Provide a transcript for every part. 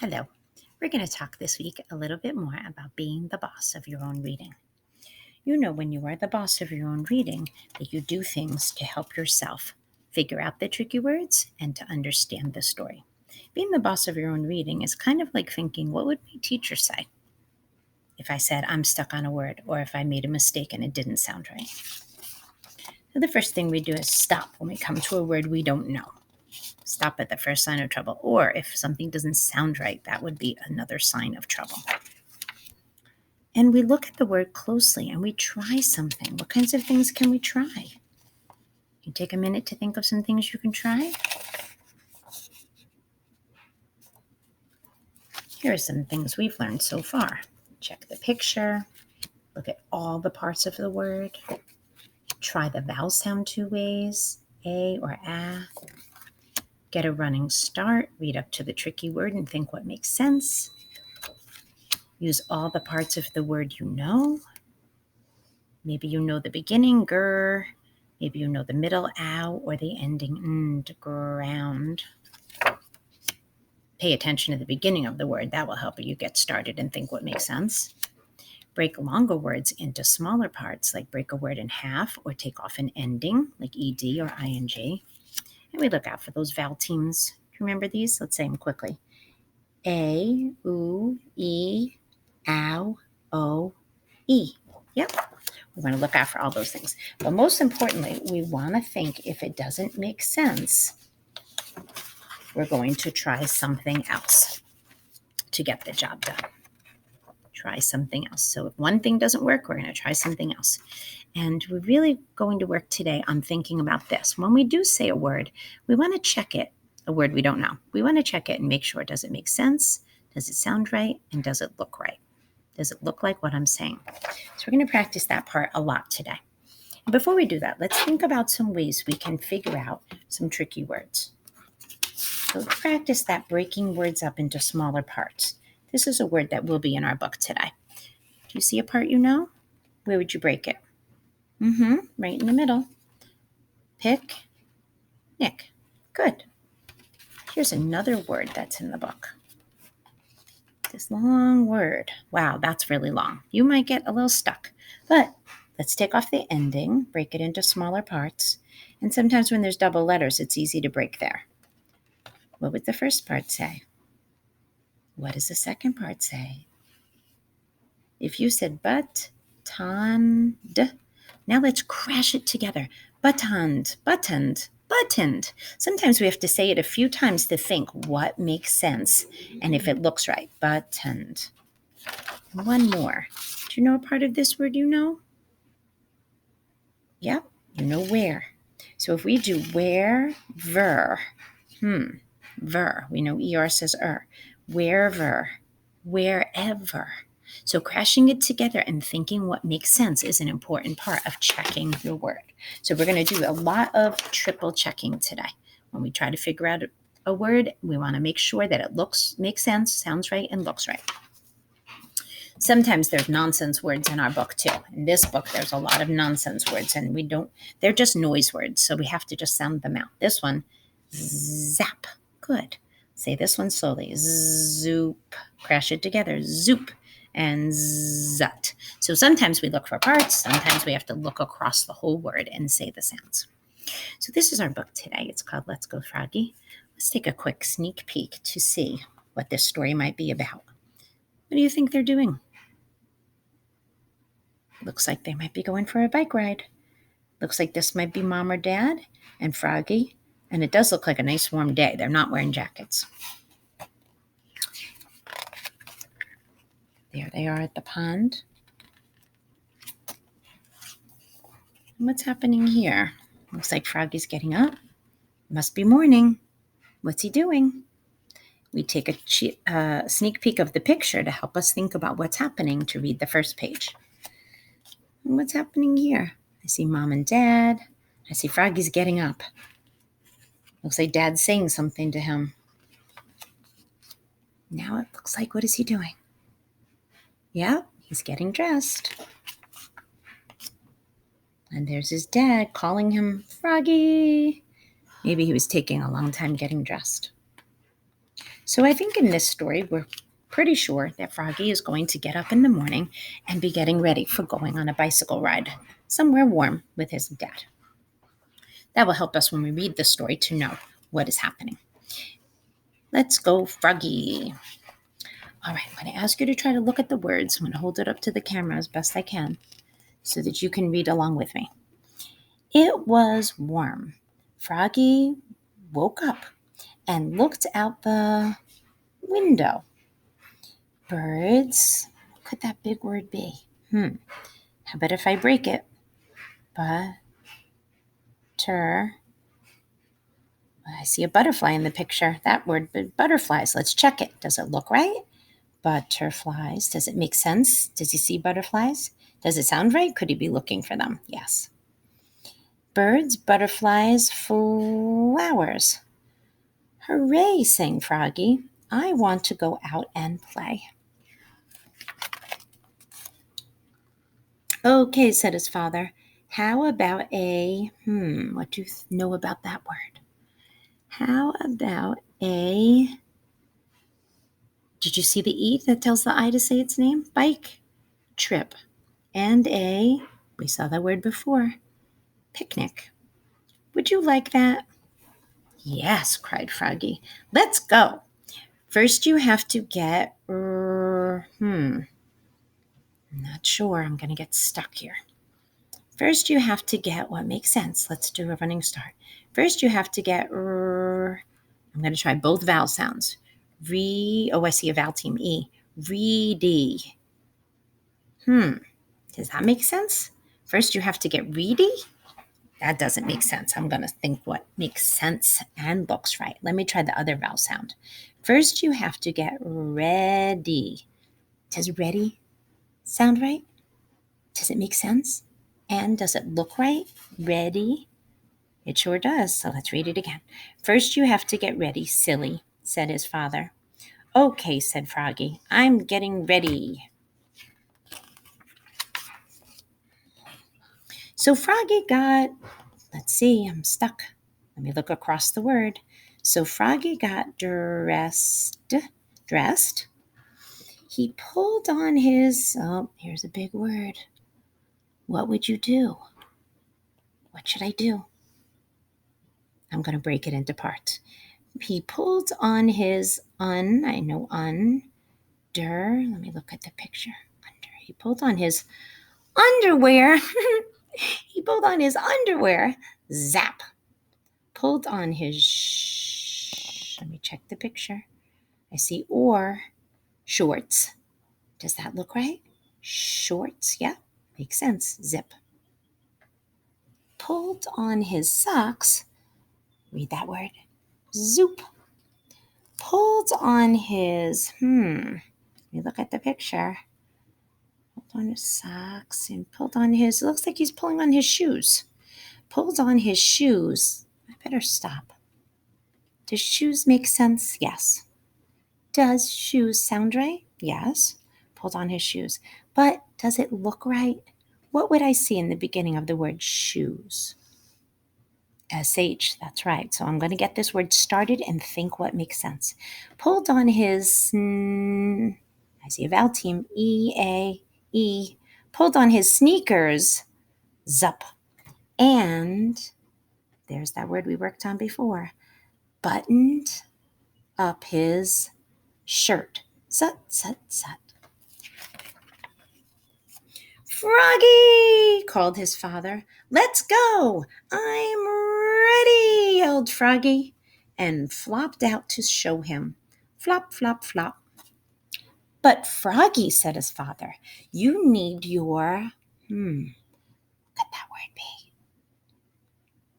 Hello. We're going to talk this week a little bit more about being the boss of your own reading. You know, when you are the boss of your own reading, that you do things to help yourself figure out the tricky words and to understand the story. Being the boss of your own reading is kind of like thinking, what would my teacher say if I said I'm stuck on a word or if I made a mistake and it didn't sound right? So the first thing we do is stop when we come to a word we don't know. Stop at the first sign of trouble. Or if something doesn't sound right, that would be another sign of trouble. And we look at the word closely and we try something. What kinds of things can we try? You take a minute to think of some things you can try. Here are some things we've learned so far. Check the picture. Look at all the parts of the word. Try the vowel sound two ways, a or a. Get a running start. Read up to the tricky word and think what makes sense. Use all the parts of the word you know. Maybe you know the beginning, gur. Maybe you know the middle, ow, or the ending, and, ground. Pay attention to the beginning of the word. That will help you get started and think what makes sense. Break longer words into smaller parts, like break a word in half or take off an ending, like ed or ing. And we look out for those vowel teams. Remember these? Let's say them quickly. A, oo, e, ow, o, e. Yep. We're going to look out for all those things. But most importantly, we want to think if it doesn't make sense, we're going to try something else to get the job done. Try something else. So if one thing doesn't work, we're going to try something else. And we're really going to work today on thinking about this. When we do say a word, we want to check it, a word we don't know. We want to check it and make sure, does it make sense? Does it sound right? And does it look right? Does it look like what I'm saying? So we're going to practice that part a lot today. And before we do that, let's think about some ways we can figure out some tricky words. So practice that breaking words up into smaller parts. This is a word that will be in our book today. Do you see a part you know? Where would you break it? Right in the middle. Pick, nick. Good. Here's another word that's in the book. This long word. Wow, that's really long. You might get a little stuck. But let's take off the ending, break it into smaller parts. And sometimes when there's double letters, it's easy to break there. What would the first part say? What does the second part say? If you said buttoned, now let's crash it together. Buttoned, buttoned, buttoned. Sometimes we have to say it a few times to think what makes sense and if it looks right. Buttoned. One more. Do you know a part of this word you know? Yep, you know where. So if we do where, ver, ver, we know ER says wherever, wherever. So crashing it together and thinking what makes sense is an important part of checking your word. So we're going to do a lot of triple checking today. When we try to figure out a word, we want to make sure that it makes sense, sounds right, and looks right. Sometimes there's nonsense words in our book too. In this book, there's a lot of nonsense words and they're just noise words. So we have to just sound them out. This one, zap. Good. Say this one slowly. Zoop. Crash it together. Zoop. And zut. So sometimes we look for parts. Sometimes we have to look across the whole word and say the sounds. So this is our book today. It's called Let's Go Froggy. Let's take a quick sneak peek to see what this story might be about. What do you think they're doing? Looks like they might be going for a bike ride. Looks like this might be Mom or Dad and Froggy. And it does look like a nice warm day. They're not wearing jackets. There they are at the pond. And what's happening here? Looks like Froggy's getting up. Must be morning. What's he doing? We take a sneak peek of the picture to help us think about what's happening to read the first page. And what's happening here? I see Mom and Dad. I see Froggy's getting up. Looks like Dad's saying something to him. Now it looks like, what is he doing? Yep, he's getting dressed. And there's his dad calling him Froggy. Maybe he was taking a long time getting dressed. So I think in this story, we're pretty sure that Froggy is going to get up in the morning and be getting ready for going on a bicycle ride somewhere warm with his dad. That will help us when we read the story to know what is happening. Let's go, Froggy. All right, I'm going to ask you to try to look at the words. I'm going to hold it up to the camera as best I can so that you can read along with me. It was warm. Froggy woke up and looked out the window. Birds. What could that big word be? How about if I break it? Butter. I see a butterfly in the picture. That word, butterflies. Let's check it. Does it look right? Butterflies. Does it make sense? Does he see butterflies? Does it sound right? Could he be looking for them? Yes. Birds, butterflies, flowers. Hooray, sang Froggy. I want to go out and play. Okay, said his father. How about what do you know about that word? How about did you see the E that tells the I to say its name? Bike, trip, and we saw that word before, picnic. Would you like that? Yes, cried Froggy. Let's go. First you have to get, I'm not sure. I'm going to get stuck here. First you have to get what makes sense. Let's do a running start. First you have to get, I'm going to try both vowel sounds. I see a vowel team, E. Reedy. Does that make sense? First you have to get reedy? That doesn't make sense. I'm going to think what makes sense and looks right. Let me try the other vowel sound. First you have to get ready. Does ready sound right? Does it make sense? And does it look right? Ready? It sure does. So let's read it again. First you have to get ready, silly, said his father. Okay, said Froggy. I'm getting ready. So Froggy got, let's see, I'm stuck. Let me look across the word. So Froggy got dressed. He pulled on his, here's a big word. What would you do? What should I do? I'm going to break it into parts. He pulled on his let me look at the picture. He pulled on his underwear. He pulled on his underwear. Zap. Pulled on his, let me check the picture. I see shorts. Does that look right? Shorts, yeah, makes sense. Zip. Pulled on his socks. Read that word. Zoop. Pulled on his, let me look at the picture. Pulled on his socks and pulled on his, it looks like he's pulling on his shoes. Pulled on his shoes. I better stop. Does shoes make sense? Yes. Does shoes sound right? Yes. Pulled on his shoes. But does it look right? What would I see in the beginning of the word shoes? SH, that's right. So I'm going to get this word started and think what makes sense. Pulled on his, I see a vowel team, E. Pulled on his sneakers, zup. And there's that word we worked on before, buttoned up his shirt. Zut. Froggy, called his father. Let's go. I'm ready, yelled Froggy, and flopped out to show him. Flop, flop, flop. But Froggy, said his father, you need your, what could that word be?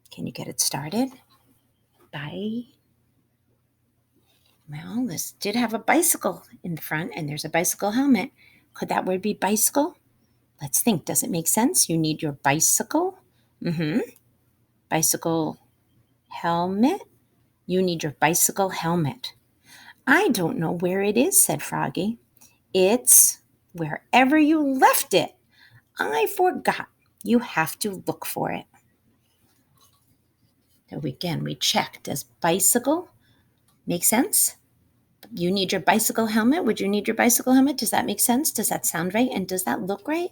Can you get it started? Well, this did have a bicycle in the front, and there's a bicycle helmet. Could that word be bicycle? Let's think. Does it make sense? You need your bicycle. Bicycle helmet. You need your bicycle helmet. I don't know where it is, said Froggy. It's wherever you left it. I forgot. You have to look for it. So again, we check. Does bicycle make sense? You need your bicycle helmet. Would you need your bicycle helmet? Does that make sense? Does that sound right? And does that look right?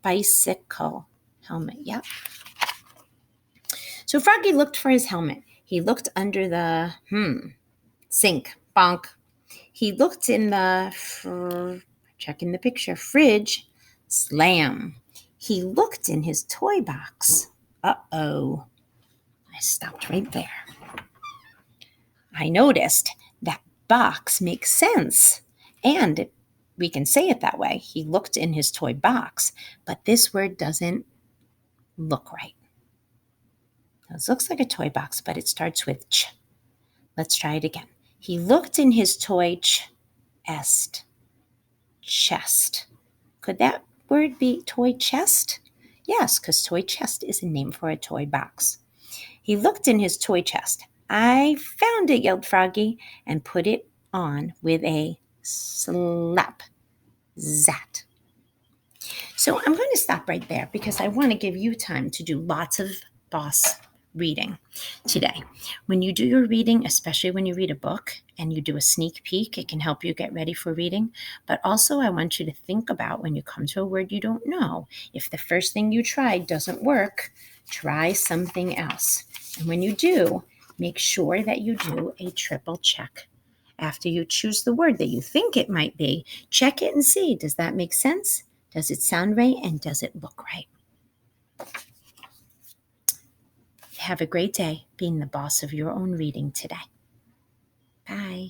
Bicycle helmet. Yep. So Froggy looked for his helmet. He looked under the sink. Bonk. He looked in the checking the picture, fridge. Slam. He looked in his toy box. Uh-oh. I stopped right there. I noticed that box makes sense. And we can say it that way. He looked in his toy box, but this word doesn't look right. It looks like a toy box, but it starts with ch. Let's try it again. He looked in his toy chest. Chest. Could that word be toy chest? Yes, because toy chest is a name for a toy box. He looked in his toy chest. I found it, yelled Froggy, and put it on with a slap. Zat. So I'm going to stop right there because I want to give you time to do lots of boss reading today. When you do your reading, especially when you read a book and you do a sneak peek, it can help you get ready for reading. But also I want you to think about when you come to a word you don't know, if the first thing you tried doesn't work, try something else. And when you do, make sure that you do a triple check. After you choose the word that you think it might be, check it and see, does that make sense? Does it sound right? And does it look right? Have a great day being the boss of your own reading today. Bye.